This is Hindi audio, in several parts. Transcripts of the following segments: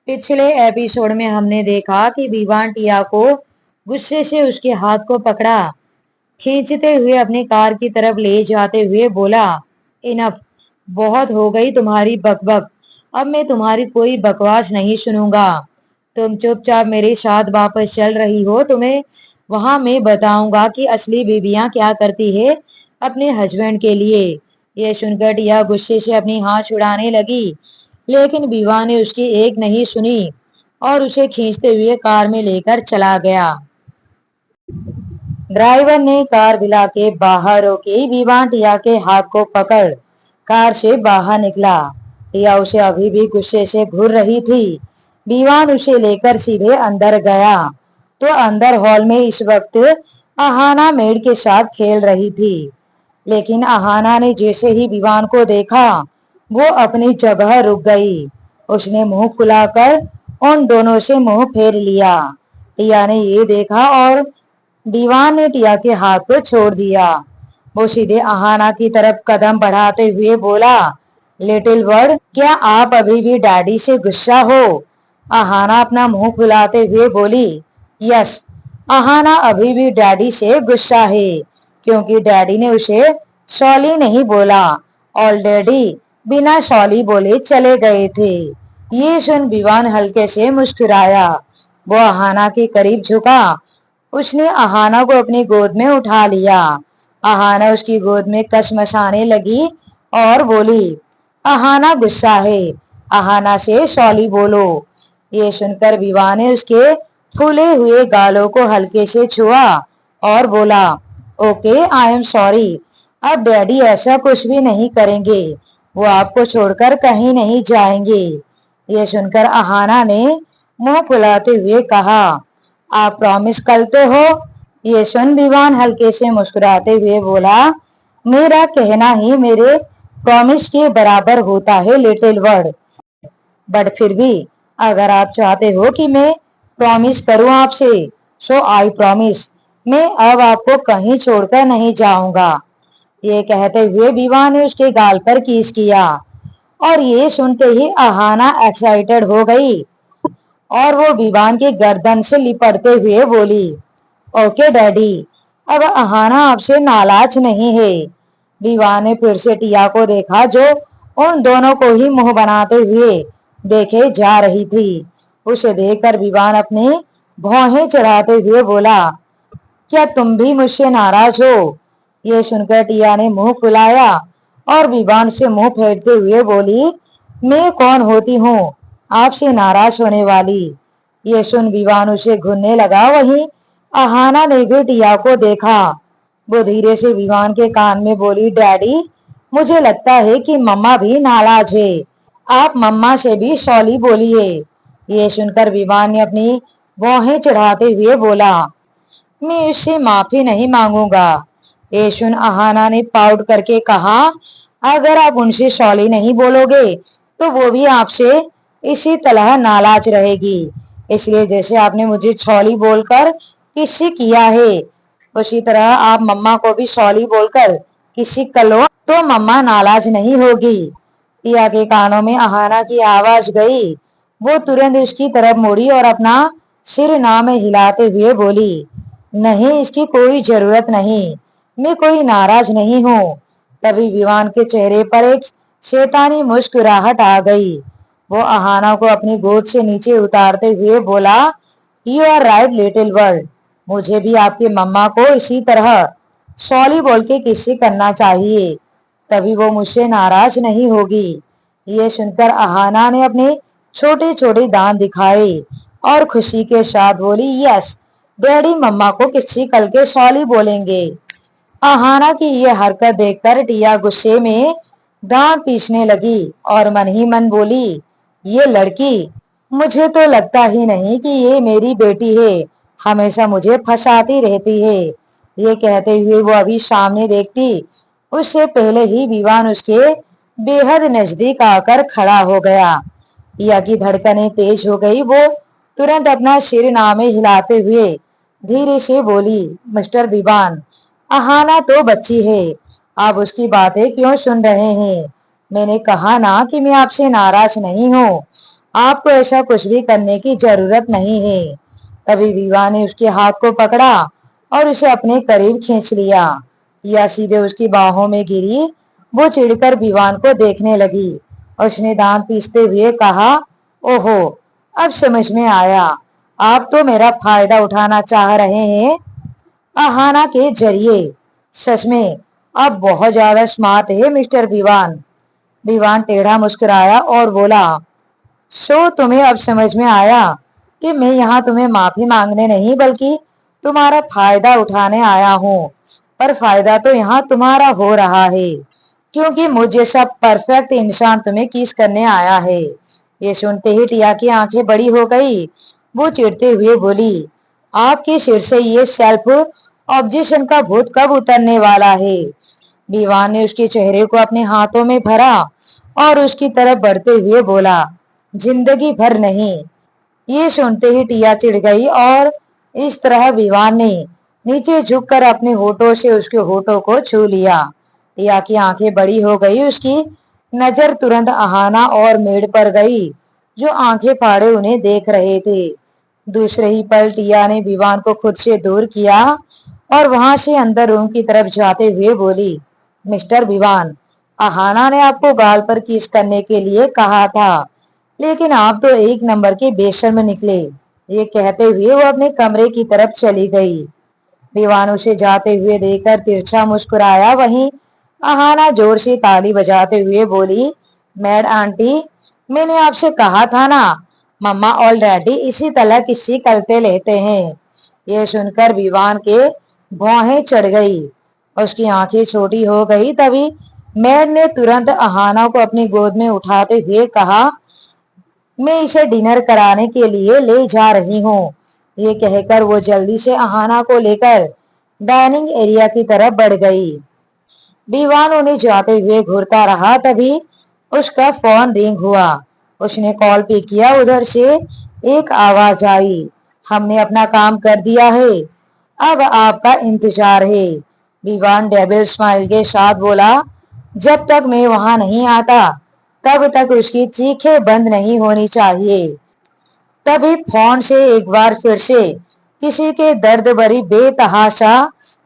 पिछले एपिसोड में हमने देखा कि विवान टिया को गुस्से से उसके हाथ को पकड़ा, खींचते हुए अपनी कार की तरफ ले जाते हुए बोला, इनफ, बहुत हो गई तुम्हारी बकबक। अब मैं तुम्हारी कोई बकवास नहीं सुनूंगा। तुम चुपचाप मेरे साथ वापस चल रही हो। तुम्हें वहां मैं बताऊंगा कि असली बीवियां क्या करती है अपने हस्बैंड के लिए। यह सुनकर टिया गुस्से से अपनी हाथ छुड़ाने लगी, लेकिन विवान ने उसकी एक नहीं सुनी और उसे खींचते हुए कार में लेकर चला गया। ड्राइवर ने कार दिला के बाहर रोकी। विवान टिया के हाथ को पकड़ कार से बाहर निकला। टिया उसे अभी भी गुस्से से घूर रही थी। विवान उसे लेकर सीधे अंदर गया तो अंदर हॉल में इस वक्त अहाना मेड के साथ खेल रही थी। लेकिन अहाना ने जैसे ही विवान को देखा, वो अपनी जगह रुक गई। उसने मुंह खुलाकर उन दोनों से मुंह फेर लिया। टिया ने ये देखा और विवान ने टिया के हाथ को छोड़ दिया। वो सीधे अहाना की तरफ कदम बढ़ाते हुए बोला, लिटिल बर्ड, क्या आप अभी भी डैडी से गुस्सा हो? अहाना अपना मुंह फुलाते हुए बोली, यस, अहाना अभी भी डैडी से गुस्सा है, क्योंकि डैडी ने उसे सॉरी नहीं बोला। ऑलरेडी बिना सॉरी बोले चले गए थे। ये सुन विवान हल्के से मुस्कुराया। वो अहाना के करीब झुका। उसने अहाना को अपनी गोद में उठा लिया। अहाना उसकी गोद में कसमसाने लगी और बोली, अहाना गुस्सा है, अहाना से सॉरी बोलो। ये सुनकर विवान ने उसके फूले हुए गालों को हल्के से छुआ और बोला, ओके, आई एम सॉरी। अब डैडी ऐसा कुछ भी नहीं करेंगे। वो आपको छोड़कर कहीं नहीं जाएंगे। ये सुनकर अहाना ने मुंह फुलाते हुए कहा, आप प्रॉमिस करते हो? ये सुन विवान हल्के से मुस्कुराते हुए बोला, मेरा कहना ही मेरे प्रॉमिस के बराबर होता है लिटिल वर्ड। बट फिर भी अगर आप चाहते हो कि मैं प्रॉमिस करूं आपसे, सो आई प्रॉमिस, मैं अब आपको कहीं छोड़कर नहीं जाऊंगा। ये कहते हुए विवान ने उसके गाल पर किस किया और ये सुनते ही अहाना एक्साइटेड हो गई और वो विवान के गर्दन से लिपटते हुए बोली, ओके डैडी, अब अहाना आपसे नाराज नहीं है। विवान ने फिर से टिया को देखा, जो उन दोनों को ही मुंह बनाते हुए देखे जा रही थी। उसे देखकर विवान अपनी भौहें चढ़ाते हुए बोला, क्या तुम भी मुझसे नाराज हो? ये सुनकर टिया ने मुंह फुलाया और विवान से मुंह फेरते हुए बोली, मैं कौन होती हूँ आपसे नाराज होने वाली? ये सुन विवान उसे घूरने लगा। वहीं अहाना ने भी टिया को देखा। वो धीरे से विवान के कान में बोली, डैडी, मुझे लगता है कि मम्मा भी नाराज है। आप मम्मा से भी सॉरी बोलिए। ये सुनकर विवान ने अपनी भौहें चढ़ाते हुए बोला, मैं इससे माफी नहीं मांगूंगा। ये सुन अहाना ने पाउट करके कहा, अगर आप उनसे सॉरी नहीं बोलोगे तो वो भी आपसे इसी तरह नाराज रहेगी। इसलिए जैसे आपने मुझे सॉरी बोलकर किसी किया है, उसी तरह आप मम्मा को भी सॉरी बोलकर किसी कर लो तो मम्मा नाराज नहीं होगी। टिया के कानों में अहाना की आवाज गई। वो तुरंत उसकी तरफ मुड़ी और अपना सिर ना में हिलाते हुए बोली, नहीं, इसकी कोई जरूरत नहीं, मैं कोई नाराज नहीं हूँ। तभी विवान के चेहरे पर एक शैतानी मुस्कुराहट आ गई। वो अहाना को अपनी गोद से नीचे उतारते हुए बोला, you are right little world, मुझे भी आपके मम्मा को इसी तरह सॉरी बोल के किसी करना चाहिए, तभी वो मुझसे नाराज नहीं होगी। ये सुनकर अहाना ने अपने छोटे छोटे दांत दिखाए और खुशी के साथ बोली, यस, डैडी मम्मा को किसी कल के सॉरी बोलेंगे। अहाना की ये हरकत देखकर टिया गुस्से में दांत पीसने लगी और मन ही मन बोली, ये लड़की, मुझे तो लगता ही नहीं कि ये मेरी बेटी है, हमेशा मुझे फंसाती रहती है। ये कहते हुए वो अभी सामने देखती, उससे पहले ही विवान उसके बेहद नजदीक आकर खड़ा हो गया। टिया की धड़कनें तेज हो गई। वो तुरंत अपना सिर नामे हिलाते हुए धीरे से बोली, मिस्टर विवान, अहाना तो बच्ची है, आप उसकी बातें क्यों सुन रहे हैं? मैंने कहा ना कि मैं आपसे नाराज नहीं हूँ। आपको ऐसा कुछ भी करने की जरूरत नहीं है। तभी विवाह ने उसके हाथ को पकड़ा और उसे अपने करीब खींच लिया। या सीधे उसकी बाहों में गिरी। वो चिढ़कर विवान को देखने लगी। उसने दांत पीसते हुए कहा, ओहो, अब समझ में आया, आप तो मेरा फायदा उठाना चाह रहे हैं आहाना के जरिए। सच में आप बहुत ज्यादा स्मार्ट है मिस्टर विवान। विवान टेढ़ा मुस्कुराया और बोला, सो तुम्हें अब समझ में आया कि मैं यहाँ तुम्हें माफी मांगने नहीं बल्कि तुम्हारा फायदा उठाने आया हूँ। पर फायदा तो यहाँ तुम्हारा हो रहा है क्योंकि मुझ जैसा परफेक्ट इंसान तुम्हें किस करने आया है। ये सुनते ही टिया की आंखें बड़ी हो गई। वो चिढ़ते हुए बोली, आपके सिर से ये सेल्फ ऑब्जेक्शन का भूत कब उतरने वाला है। विवान ने उसके चेहरे को अपने हाथों में भरा और उसकी तरफ बढ़ते हुए बोला, जिंदगी भर नहीं। ये सुनते ही टिया चिढ़ गई और इस तरह विवान ने नीचे झुककर अपने होठों से उसके होठों को छू लिया। टिया की आंखें बड़ी हो गई। उसकी नजर तुरंत आहाना और मेड पर गई जो आंखें फाड़े उन्हें देख रहे थे। दूसरे ही पल टिया ने विवान को खुद से दूर किया और वहां से अंदर रूम की तरफ जाते हुए बोली, मिस्टर विवान, आहाना ने आपको गाल पर किस करने के लिए कहा था लेकिन आप तो एक नंबर के बेशर्म निकले। ये कहते हुए वो अपने कमरे की तरफ चली गई। विवान उसे जाते हुए देखकर तिरछा मुस्कुराया। वहीं आहाना जोर से ताली बजाते हुए बोली, मैड आंटी, मैंने आपसे कहा था ना, मम्मा ऑलरेडी इसी तरह किस्सी करते लेते हैं। ये सुनकर विवान के भौहें चढ़ गई। उसकी आंखें छोटी हो गई। तभी मैड ने तुरंत आहाना को अपनी गोद में उठाते हुए कहा, मैं इसे डिनर कराने के लिए ले जा रही हूँ। ये कहकर वो जल्दी से आहाना को लेकर डाइनिंग एरिया की तरफ बढ़ गई। विवान उन्हें जाते हुए घूरता रहा। तभी उसका फोन रिंग हुआ। उसने कॉल पे किया। उधर से एक आवाज आई, हमने अपना काम कर दिया है, अब आपका इंतजार है। विवान डेविल स्माइल के साथ बोला, जब तक मैं वहां नहीं आता तब तक उसकी चीखें बंद नहीं होनी चाहिए। तभी फोन से एक बार फिर से किसी के दर्द भरी बेतहाशा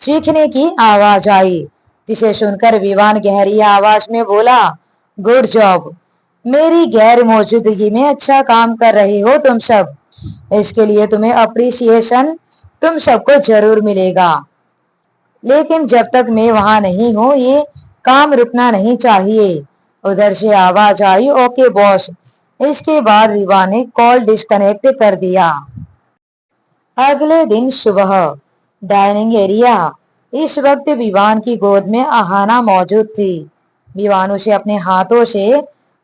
चीखने की आवाज आई, जिसे सुनकर विवान गहरी आवाज में बोला, गुड जॉब, मेरी गैर मौजूदगी में अच्छा काम कर रहे हो तुम सब। इसके लिए तुम्हें अप्रिसिएशन तुम सबको जरूर मिलेगा। लेकिन जब तक मैं वहां नहीं हूँ ये काम रुकना नहीं चाहिए। उधर से आवाज आई, ओके बॉस। इसके बाद विवान ने कॉल डिस्कनेक्ट कर दिया। अगले दिन सुबह डाइनिंग एरिया। इस वक्त विवान की गोद में आहाना मौजूद थी। विवान उसे अपने हाथों से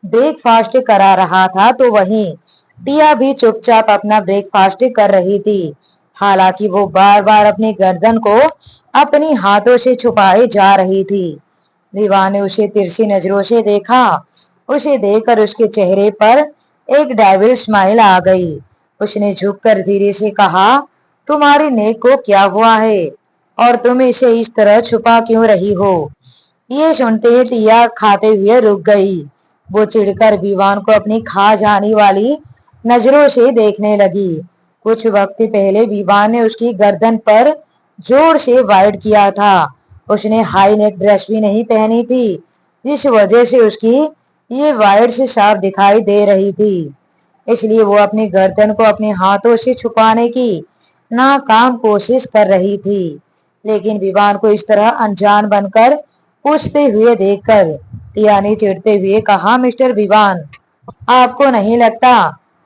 ब्रेकफास्ट करा रहा था तो वहीं टिया भी चुपचाप अपना ब्रेकफास्ट कर रही थी। हालांकि वो बार बार अपनी गर्दन को अपनी हाथों से छुपाए जा रही थी। विवान ने उसे तिरछी नजरों से देखा। उसे देखकर उसके चेहरे पर एक डेविल स्माइल आ गई। उसने झुककर धीरे से कहा, तुम्हारी नेक को क्या हुआ है और तुम इसे इस तरह छुपा क्यों रही हो। ये सुनते ही टिया खाते हुए रुक गई। वो चिढ़कर विवान को अपनी खा जाने वाली नजरों से देखने लगी। कुछ वक्त पहले विवान ने उसकी गर्दन पर जोर से वाइड किया था। उसने हाई नेक ड्रेस भी नहीं पहनी थी, जिस वजह से उसकी ये वाइड से साफ दिखाई दे रही थी। इसलिए वो अपनी गर्दन को अपने हाथों से छुपाने की नाकाम कोशिश कर रही थी। लेकिन विवान को इस तरह अनजान बनकर पूछते हुए देखकर टिया ने चिढ़ते हुए कहा, मिस्टर विवान, आपको नहीं लगता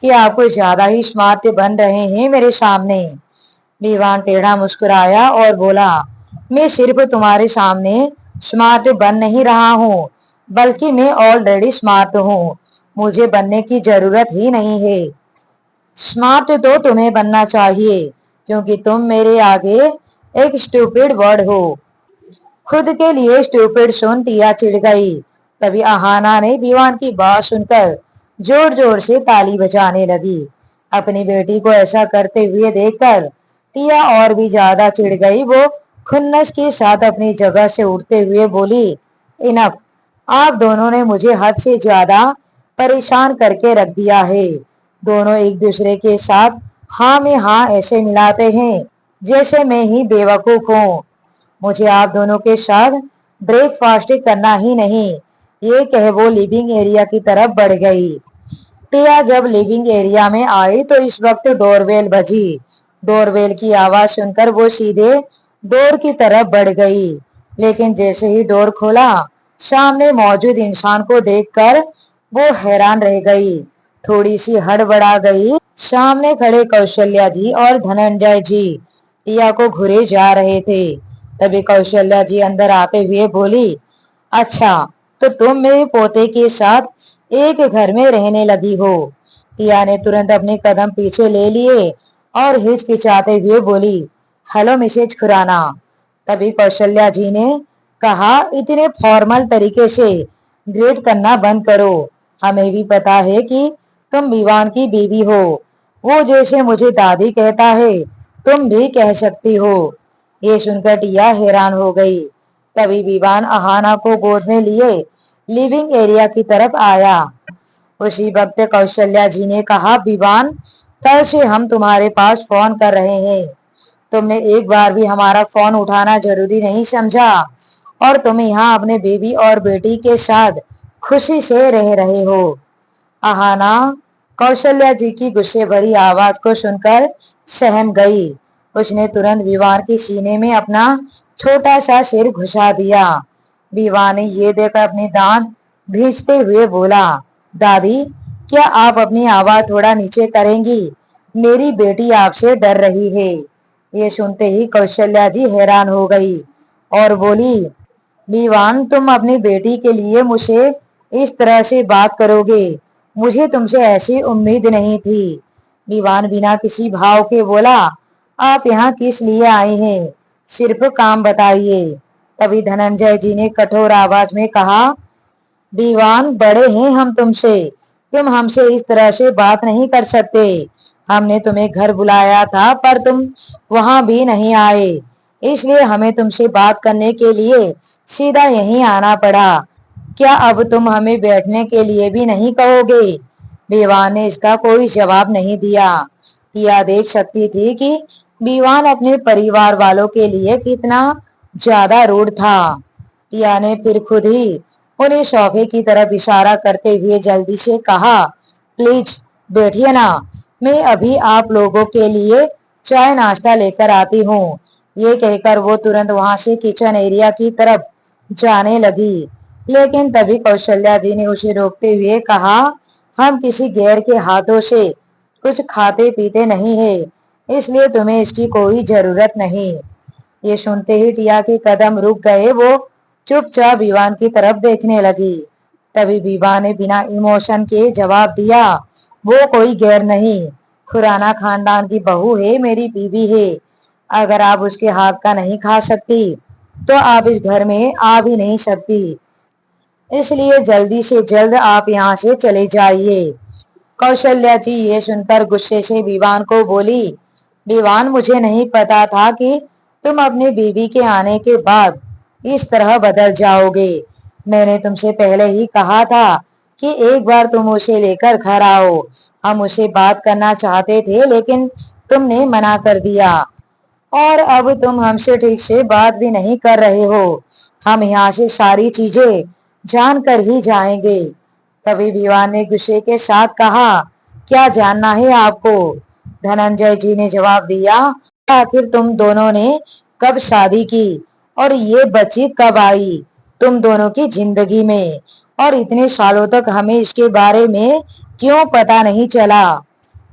कि आप कुछ ज्यादा ही स्मार्ट बन रहे हैं मेरे सामने। विवान टेढ़ा मुस्कुराया और बोला, मैं सिर्फ तुम्हारे सामने स्मार्ट बन नहीं रहा हूँ बल्कि मैं ऑलरेडी स्मार्ट हूँ। मुझे बनने की जरूरत ही नहीं है। स्मार्ट तो तुम्हें बनना चाहिए क्योंकि तुम मेरे आगे एक स्टूपिड वर्ड हो। खुद के लिए स्टूपिड सुन टिया चिढ़ गई। तभी आहाना ने विवान की बात सुनकर जोर जोर से ताली बजाने लगी। अपनी बेटी को ऐसा करते हुए देखकर टिया और भी ज्यादा चिढ़ गई। वो खुन्नस के साथ अपनी जगह से उठते हुए बोली, इनफ, आप दोनों ने मुझे हद से ज्यादा परेशान करके रख दिया है। दोनों एक दूसरे के साथ हाँ में हाँ ऐसे मिलाते हैं जैसे मैं ही बेवकूफ हूँ। मुझे आप दोनों के साथ ब्रेकफास्ट करना ही नहीं। ये कह वो लिविंग एरिया की तरफ बढ़ गई। टिया जब लिविंग एरिया में आई तो इस वक्त डोरबेल बजी। डोरबेल की आवाज सुनकर वो सीधे डोर की तरफ बढ़ गई, लेकिन जैसे ही डोर खोला सामने मौजूद इंसान को देखकर वो हैरान रह गई, थोड़ी सी हड़बड़ा गई। सामने खड़े कौशल्या जी और धनंजय जी टिया को घुरे जा रहे थे। तभी कौशल्या जी अंदर आते हुए बोली, अच्छा तो तुम मेरे पोते के साथ एक घर में रहने लगी हो। टिया ने तुरंत अपने कदम पीछे ले लिए और हिचकिचाते हुए बोली, हेलो मिसेज खुराना। तभी कौशल्या जी ने कहा, इतने फॉर्मल तरीके से ग्रेट करना बंद करो। हमें भी पता है कि तुम विवान की बीवी हो। वो जैसे मुझे दादी कहता है तुम भी कह सकती हो। ये सुनकर टिया हैरान हो गई। तभी विवान अहाना को गोद में लिए लिविंग एरिया की तरफ आया। उसी वक्त कौशल्या जी ने कहा, विवान कल से हम तुम्हारे पास फोन कर रहे हैं। तुमने एक बार भी हमारा फोन उठाना जरूरी नहीं समझा और तुम यहाँ अपने बेबी और बेटी के साथ खुशी से रह रहे हो। आहाना कौशल्या जी की गुस्से भरी आवाज को सुनकर सहम गई। उसने तुरंत विवान के सीने में अपना छोटा सा सिर घुसा दिया। विवान ने ये देखकर अपने दांत भींचते हुए बोला, दादी क्या आप अपनी आवाज थोड़ा नीचे करेंगी? मेरी बेटी आपसे डर रही है। ये सुनते ही कौशल्या जी हैरान हो गई और बोली, विवान तुम अपनी बेटी के लिए मुझसे इस तरह से बात करोगे? मुझे तुमसे ऐसी उम्मीद नहीं थी। विवान बिना किसी भाव के बोला, आप यहाँ किस लिए आए हैं? सिर्फ काम बताइए। तभी धनंजय जी ने कठोर आवाज में कहा, विवान बड़े हैं हम तुमसे, तुम हमसे इस तरह से बात नहीं कर सकते। हमने तुम्हें घर बुलाया था पर तुम वहां भी नहीं आए, इसलिए हमें तुमसे बात करने के लिए सीधा यहीं आना पड़ा। क्या अब तुम हमें बैठने के लिए भी नहीं कहोगे? विवान ने इसका कोई जवाब नहीं दिया। टिया देख सकती थी कि विवान अपने परिवार वालों के लिए कितना ज्यादा रूड था। टिया ने फिर खुद ही उन्हें सोफे की तरफ इशारा करते हुए जल्दी से कहा, प्लीज बैठिए ना, मैं अभी आप लोगों के लिए चाय नाश्ता लेकर आती हूँ। ये कहकर वो तुरंत वहां से किचन एरिया की तरफ जाने लगी, लेकिन तभी कौशल्या जी ने उसे रोकते हुए कहा, हम किसी गैर के हाथों से कुछ खाते पीते नहीं है, इसलिए तुम्हें इसकी कोई जरूरत नहीं। ये सुनते ही टिया के कदम रुक गए। वो चुपचाप विवान की तरफ देखने लगी। तभी विवान ने बिना इमोशन के जवाब दिया, वो कोई गैर नहीं, खुराना खानदान की बहू है, मेरी बीवी है। अगर आप उसके हाथ का नहीं खा सकती तो आप इस घर में आ भी नहीं सकती, इसलिए जल्दी से जल्द आप यहाँ से चले जाइए। कौशल्या जी ये सुनकर गुस्से से विवान को बोली, विवान मुझे नहीं पता था कि तुम अपनी बीवी के आने के बाद इस तरह बदल जाओगे। मैंने तुमसे पहले ही कहा था कि एक बार तुम उसे लेकर घर आओ। हम उसे बात करना चाहते थे लेकिन तुमने मना कर दिया और अब तुम हमसे ठीक से बात भी नहीं कर रहे हो। हम यहाँ से सारी चीजें जान कर ही जाएंगे। तभी विवान ने गुस्से के साथ कहा, क्या जानना है आपको? धनंजय जी ने जवाब दिया, आखिर तुम दोनों ने कब शादी की और ये बच्ची कब आई तुम दोनों की जिंदगी में, और इतने सालों तक हमें इसके बारे में क्यों पता नहीं चला?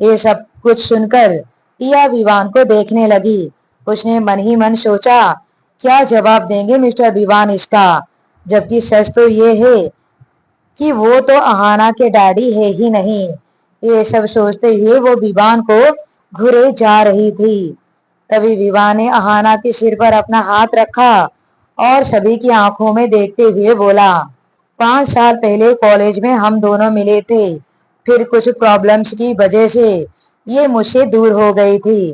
ये सब कुछ सुनकर टिया विवान को देखने लगी। उसने मन ही मन सोचा, क्या जवाब देंगे मिस्टर विवान इसका, जबकि सच तो ये है कि वो तो अहाना के डैडी है ही नहीं। ये सब सोचते हुए वो विवान को घुरे जा रही थी। तभी विवान ने अहाना के सिर पर अपना हाथ रखा और सभी की आंखों में देखते हुए बोला, 5 साल पहले कॉलेज में हम दोनों मिले थे, फिर कुछ प्रॉब्लम्स की वजह से ये मुझसे दूर हो गई थी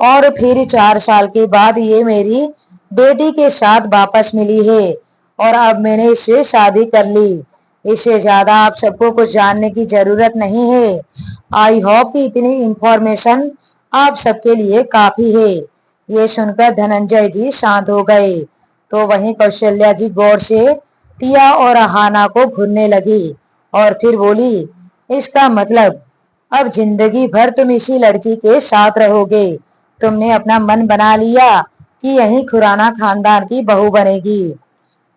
और फिर 4 साल के बाद ये मेरी बेटी के साथ वापस मिली है और अब मैंने इससे शादी कर ली। इससे ज्यादा आप सबको कुछ जानने की जरूरत नहीं है। आई होप कि इतनी इंफॉर्मेशन आप सबके लिए काफी है। ये सुनकर धनंजय जी शांत हो गए। तो वहीं कौशल्या जी गौर से टिया और अहाना को घूरने लगी और फिर बोली, इसका मतलब अब जिंदगी भर तुम इसी लड़की के साथ रहोगे। तुमने अपना मन बना लिया कि यही खुराना खानदान की बहू बनेगी।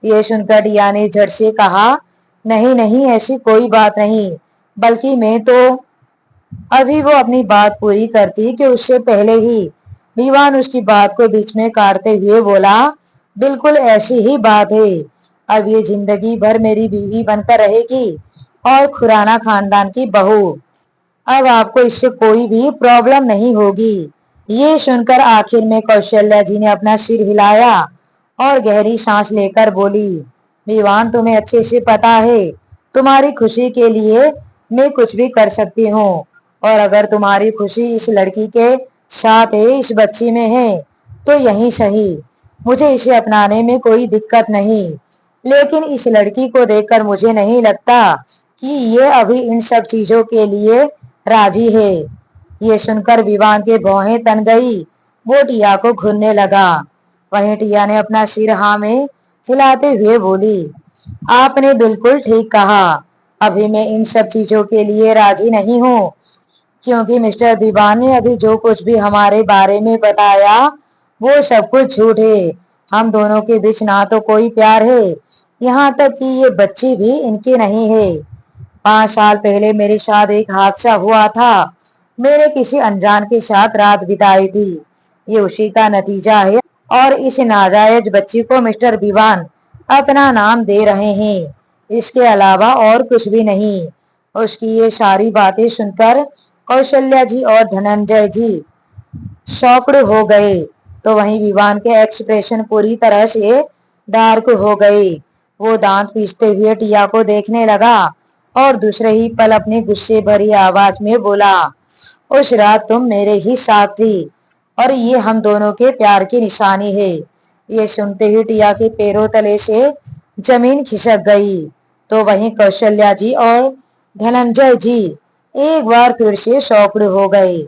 ये सुनकर टिया ने झट से कहा, नहीं नहीं, ऐसी कोई बात नहीं, बल्कि मैं तो अभी वो अपनी बात पूरी करती कि उससे पहले ही विवान उसकी बात को बीच में काटते हुए बोला, बिल्कुल ऐसी ही बात है। अब ये जिंदगी भर मेरी बीवी बनकर रहेगी और खुराना खानदान की बहू। अब आपको इससे कोई भी प्रॉब्लम नहीं होगी। ये सुनकर आखिर में कौशल्या जी ने अपना सिर हिलाया और गहरी सांस लेकर बोली, विवान तुम्हें अच्छे से पता है, तुम्हारी खुशी के लिए मैं कुछ भी कर सकती हूँ। और अगर तुम्हारी खुशी इस लड़की के साथ है, इस बच्ची में है, तो यही सही। मुझे इसे अपनाने में कोई दिक्कत नहीं, लेकिन इस लड़की को देखकर मुझे नहीं लगता कि ये अभी इन सब चीजों के लिए राजी है। ये सुनकर विवान के भौहें तन गई। वो टिया को घूरने लगा। वहीं टिया ने अपना सिर हाँ में हिलाते हुए बोली, आपने बिल्कुल ठीक कहा, अभी मैं इन सब चीजों के लिए राजी नहीं हूँ, क्योंकि मिस्टर विवान ने अभी जो कुछ भी हमारे बारे में बताया वो सब कुछ झूठ है। हम दोनों के बीच ना तो कोई प्यार है, यहाँ तक कि ये बच्ची भी इनकी नहीं है। 5 साल पहले मेरे साथ एक हादसा हुआ था। मैंने किसी अनजान के साथ रात बिताई थी। ये उसी का नतीजा है और इस नाजायज बच्ची को मिस्टर विवान अपना नाम दे रहे हैं। इसके अलावा और कुछ भी नहीं। उसकी ये सारी बातें सुनकर कौशल्या जी और धनंजय जी शॉक्ड हो गए। तो वहीं विवान के एक्सप्रेशन पूरी तरह से डार्क हो गए। वो दांत पीसते हुए टिया को देखने लगा और दूसरे ही पल अपनी गुस्से भरी आवाज में बोला, उस रात तुम मेरे ही साथ थी और ये हम दोनों के प्यार की निशानी है। ये सुनते ही टिया के पैरों तले से जमीन खिसक गई। तो वहीं कौशल्या जी और धनंजय जी एक बार फिर से शॉक्ड हो गए।